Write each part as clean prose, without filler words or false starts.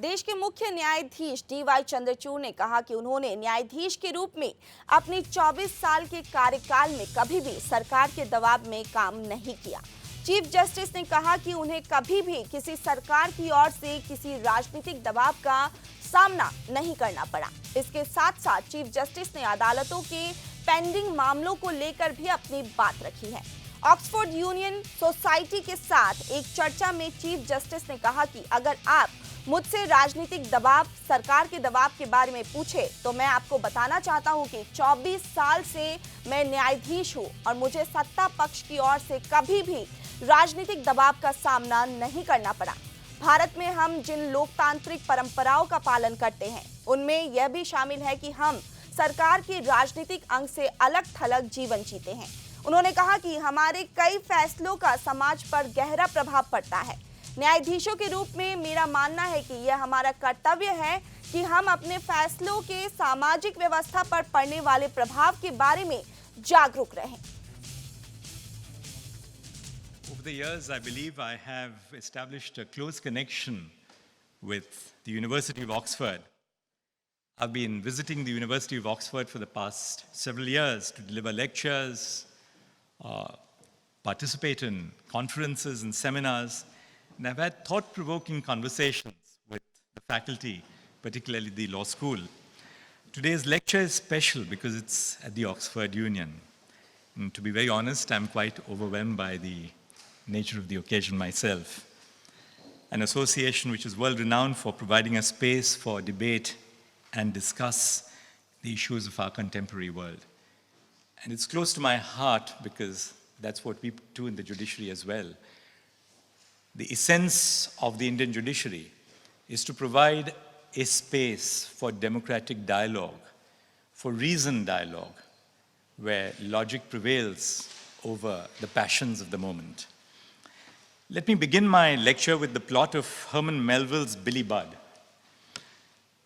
देश के मुख्य न्यायाधीश डी.वाई. चंद्रचूड़ ने कहा कि उन्होंने न्यायाधीश के रूप में अपनी 24 साल के कार्यकाल में कभी भी सरकार के दबाव में काम नहीं किया। चीफ जस्टिस ने कहा कि उन्हें कभी भी किसी सरकार की ओर से किसी राजनीतिक दबाव का सामना नहीं करना पड़ा। इसके साथ साथ चीफ जस्टिस ने अदालतों के पेंडिंग मामलों को लेकर भी अपनी बात रखी है। ऑक्सफोर्ड यूनियन सोसाइटी के साथ एक चर्चा में चीफ जस्टिस ने कहा कि अगर आप मुझसे राजनीतिक दबाव, सरकार के दबाव के बारे में पूछे तो मैं आपको बताना चाहता हूं कि 24 साल से मैं न्यायाधीश हूं और मुझे सत्ता पक्ष की ओर से कभी भी राजनीतिक दबाव का सामना नहीं करना पड़ा। भारत में हम जिन लोकतांत्रिक परंपराओं का पालन करते हैं उनमें यह भी शामिल है कि हम सरकार के राजनीतिक अंग से अलग थलग जीवन जीते हैं। उन्होंने कहा कि हमारे कई फैसलों का समाज पर गहरा प्रभाव पड़ता है। न्यायाधीशों के रूप में मेरा मानना है कि यह हमारा कर्तव्य है कि हम अपने फैसलों के सामाजिक व्यवस्था पर पड़ने वाले प्रभाव के बारे में जागरूक रहें। Over the years, I believe I have established a close connection with the University of Oxford. I've been visiting the University of Oxford for the past several years to deliver lectures, participate in conferences and seminars, and I've had thought-provoking conversations with the faculty, particularly the law school. Today's lecture is special because it's at the Oxford Union. And to be very honest, I'm quite overwhelmed by the nature of the occasion myself. An association which is world-renowned for providing a space for debate and discuss the issues of our contemporary world. And it's close to my heart because that's what we do in the judiciary as well. The essence of the Indian judiciary is to provide a space for democratic dialogue, for reasoned dialogue, where logic prevails over the passions of the moment. Let me begin my lecture with the plot of Herman Melville's Billy Budd.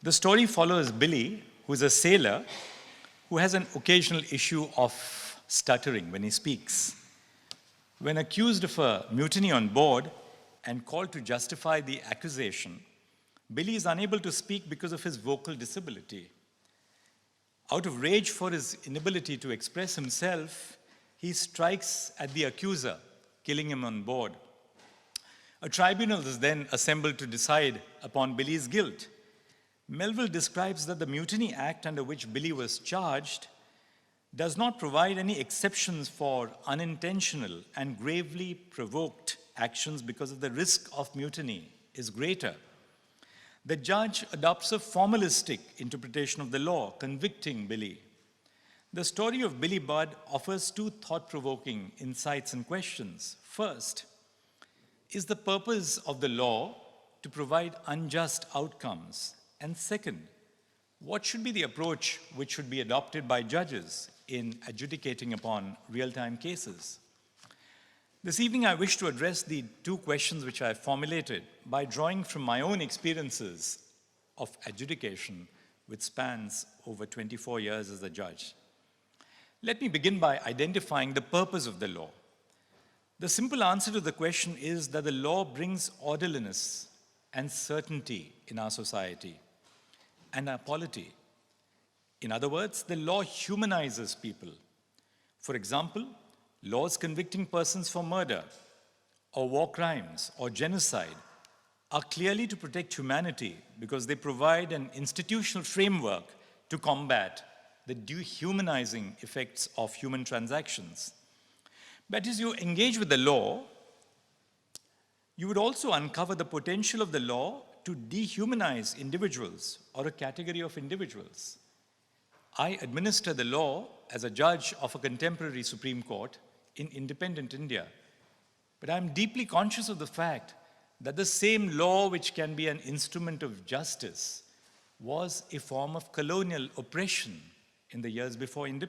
The story follows Billy, who is a sailor who has an occasional issue of stuttering when he speaks. When accused of a mutiny on board and called to justify the accusation, Billy is unable to speak because of his vocal disability. Out of rage for his inability to express himself, he strikes at the accuser, killing him on board. A tribunal is then assembled to decide upon Billy's guilt. Melville describes that the Mutiny Act under which Billy was charged does not provide any exceptions for unintentional and gravely provoked actions because of the risk of mutiny is greater. The judge adopts a formalistic interpretation of the law, convicting Billy. The story of Billy Budd offers two thought-provoking insights and questions. First, is the purpose of the law to provide unjust outcomes? And second, what should be the approach which should be adopted by judges in adjudicating upon real-time cases? This evening, I wish to address the two questions which I have formulated by drawing from my own experiences of adjudication, which spans over 24 years as a judge. Let me begin by identifying the purpose of the law. The simple answer to the question is that the law brings orderliness and certainty in our society and our polity. In other words, the law humanizes people. For example, laws convicting persons for murder or war crimes or genocide are clearly to protect humanity because they provide an institutional framework to combat the dehumanizing effects of human transactions. But as you engage with the law, you would also uncover the potential of the law to dehumanize individuals or a category of individuals. I administer the law as a judge of a contemporary Supreme Court in independent India. But I'm deeply conscious of the fact that the same law which can be an instrument of justice was a form of colonial oppression in the years before independence.